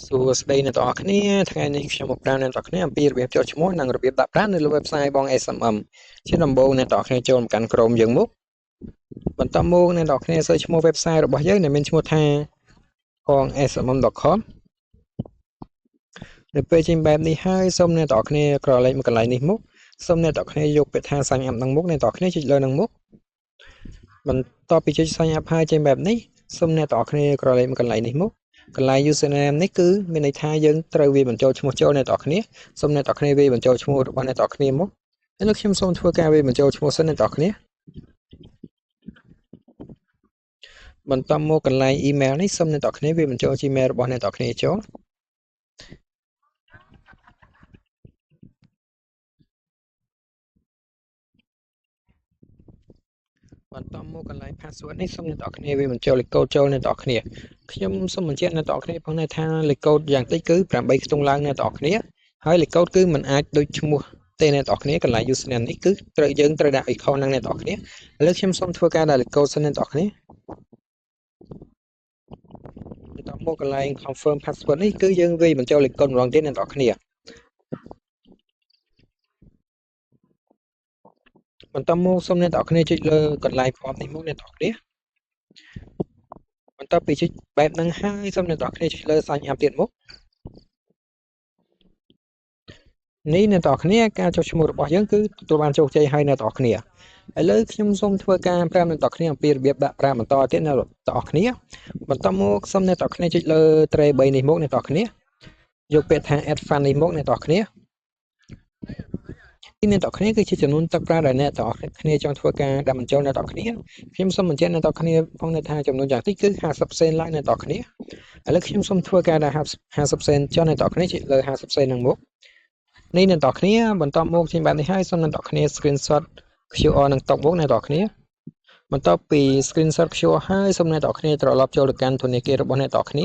សួស្តីអ្នកទាំងអស់គ្នាថ្ងៃនេះខ្ញុំមកប្រាប់អ្នកទាំងអស់គ្នាអំពីរបៀបចូលឈ្មោះនិងរបៀបដាក់ប្រាក់នៅលើ website បង SMM ជាដំបូងអ្នកទាំងអស់គ្នាចូលមកកាន់ Chrome យើងមកបន្ទាប់មកអ្នកទាំងអស់គ្នាសើចឈ្មោះ website របស់យើងដែលមានឈ្មោះថា pongsmm.com នៅពេលចេញបែបនេះហើយសូមអ្នកទាំងអស់គ្នាក្រឡេកមកកន្លែងនេះមកសូមអ្នកទាំងអស់គ្នាយកពាក្យថា sign up នឹងមុខអ្នកទាំងអស់គ្នាចុចលើនឹងមុខបន្ទាប់ពីចុច sign up ហើយចេញបែបនេះសូមអ្នកទាំងអស់គ្នាក្រឡេកមកកន្លែងនេះមកកន្លែង username នេះគឺមានន័យថាយើងត្រូវវាបញ្ចូលឈ្មោះចូលអ្នកទាំងអស់គ្នាសូមអ្នកទាំងអស់គ្នាវាបញ្ចូលឈ្មោះរបស់អ្នកទាំងអស់គ្នាមកឥឡូវខ្ញុំសូមធ្វើការវាបញ្ចូលឈ្មោះសិនអ្នកទាំងអស់គ្នាបន្ទាប់មកកន្លែង email នេះសូមអ្នកទាំងអស់គ្នាវាបញ្ចូល Gmail របស់អ្នកទាំងអស់គ្នាចូលបន្ទាប់មកកន្លែង password នេះសូមអ្នកទាំងអស់គ្នាវាបញ្ចូលលេខកូដចូលអ្នកទាំងអស់គ្នាខ្ញុំសូមបញ្ជាក់អ្នកទាំងអស់គ្នាផងដែរថាលេខកូដយ៉ាងតិចគឺ8ខ្ទង់ឡើងអ្នកទាំងអស់គ្នាហើយលេខកូដគឺមិនអាចដូចឈ្មោះទេអ្នកទាំងអស់គ្នាកន្លែង username នេះគឺយើងត្រូវដាក់ឲ្យខុសនឹងអ្នកទាំងអស់គ្នាឥឡូវខ្ញុំសូមធ្វើការដាក់លេខកូដសិនអ្នកទាំងអស់គ្នាបន្ទាប់មកកន្លែង confirm password នេះគឺយើងវាបញ្ចូលលេខកូដម្ដងទៀតអ្នកទាំងអស់គ្នាបន្ទាប់មកសូមអ្នកទាំងអស់គ្នាចុចលើកន្លែង form នេះមកអ្នកទាំងអស់គ្នាបន្ទាប់ពីចុចបែបហ្នឹងហើយសូមអ្នកទាំងអស់គ្នាចុចលើ sign up ទៀតមកនេះអ្នកទាំងអស់គ្នាការចុះឈ្មោះរបស់យើងគឺទទួលបានជោគជ័យហើយអ្នកទាំងអស់គ្នាឥឡូវខ្ញុំសូមធ្វើការប្រាប់អ្នកទាំងអស់គ្នាអំពីរបៀបដាក់ប្រាក់បន្តទៀតអ្នកទាំងអស់គ្នាបន្ទាប់មកសូមអ្នកទាំងអស់គ្នាចុចលើ tray 3នេះមកអ្នកទាំងអស់គ្នាយកពាក្យថា add fund នេះមកអ្នកទាំងអស់គ្នាអ្នកទាំងអស់គ្នាគឺជាចំនួនទឹកប្រាក់ដែលអ្នកទាំងអស់គ្នាចង់ធ្វើការដាក់បញ្ចូលអ្នកទាំងអស់គ្នាខ្ញុំសូមបញ្ជាក់អ្នកទាំងអស់គ្នាផងថាចំនួនយ៉ាងតិចគឺ50 សេនឡើងអ្នកទាំងអស់គ្នាឥឡូវខ្ញុំសូមធ្វើការដាក់50 សេនចុះអ្នកទាំងអស់គ្នាចុចលើ50 សេនហ្នឹងមកនេះអ្នកទាំងអស់គ្នាបន្ទាប់មកចេញបែបនេះហើយសូមអ្នកទាំងអស់គ្នា screenshot QR នឹងតុកមកអ្នកទាំងអស់គ្នាបន្ទាប់ពី screenshot QR ហើយសូមអ្នកទាំងអស់គ្នាត្រឡប់ចូលទៅកាន់ធនាគាររបស់អ្នកទាំងអស់គ្នា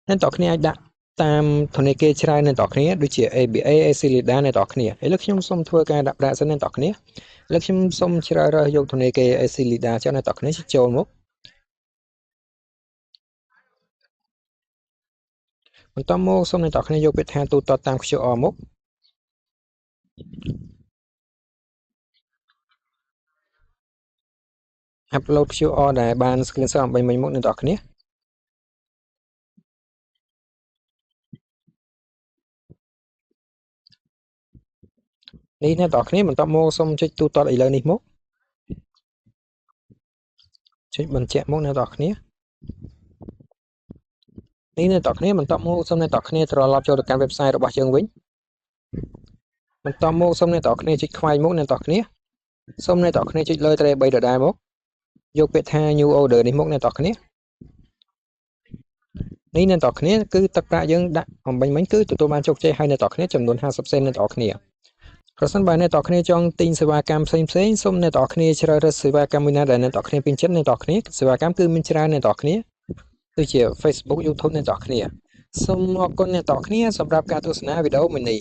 អ្នកទាំងអស់គ្នាអាចដាក់តាមធនាគារច្រើនអ្នកទាំងអស់គ្នាដូចជា ABA Acilida អ្នកទាំងអស់គ្នាឥឡូវខ្ញុំសូមធ្វើការដាក់ប្រាក់សិនអ្នកទាំងអស់គ្នាឥឡូវខ្ញុំសូមជ្រើសរើសយកធនាគារ Acilida ចុះអ្នកទាំងអស់គ្នាចូលមកបន្ទាប់មកសូមអ្នកទាំងអស់គ្នាយកពាក្យថាទូទាត់តាម QR មកupload QR ដែលបាន screenshot អំបីមិញមកអ្នកទាំងអស់គ្នានេះអ្នកទាំងអស់គ្នាបន្ទាប់មកសូមចុចទូទាត់ឥឡូវនេះមកចុចបញ្ជាក់មកអ្នកទាំងអស់គ្នានេះអ្នកទាំងអស់គ្នាបន្ទាប់មកសូមអ្នកទាំងអស់គ្នាត្រឡប់ចូលទៅកាន់ website របស់យើងវិញបន្ទាប់មកសូមអ្នកទាំងអស់គ្នាចុចខ្វែងមកអ្នកទាំងអស់គ្នាសូមអ្នកទាំងអស់គ្នាចុចលើ tray 3ដដែលមកយកពាក្យថា new order នេះមកអ្នកទាំងអស់គ្នានេះអ្នកទាំងអស់គ្នាគឺទឹកប្រាក់យើងដាក់អំបញ្ញមិញគឺទទួលបានជោគជ័យហើយអ្នកទាំងអស់គ្នាចំនួន50 សេនអ្នកទាំងអស់គ្នាប្រសិនបើអ្នកទាំងអស់គ្នាចង់ទិញសេវាកម្មផ្សេងសូមអ្នកទាំងអស់គ្នាជ្រើសរើសសេវាកម្មមួយណាដែលអ្នកទាំងអស់គ្នាពេញចិត្តអ្នកទាំងអស់គ្នាសេវាកម្មគឺមានច្រើនអ្នកទាំងអស់គ្នាដូចជា Facebook YouTube អ្នកទាំងអស់គ្នាសូមអរគុណអ្នកទាំងអស់គ្នាសម្រាប់ការទស្សនាវីដេអូមួយនេះ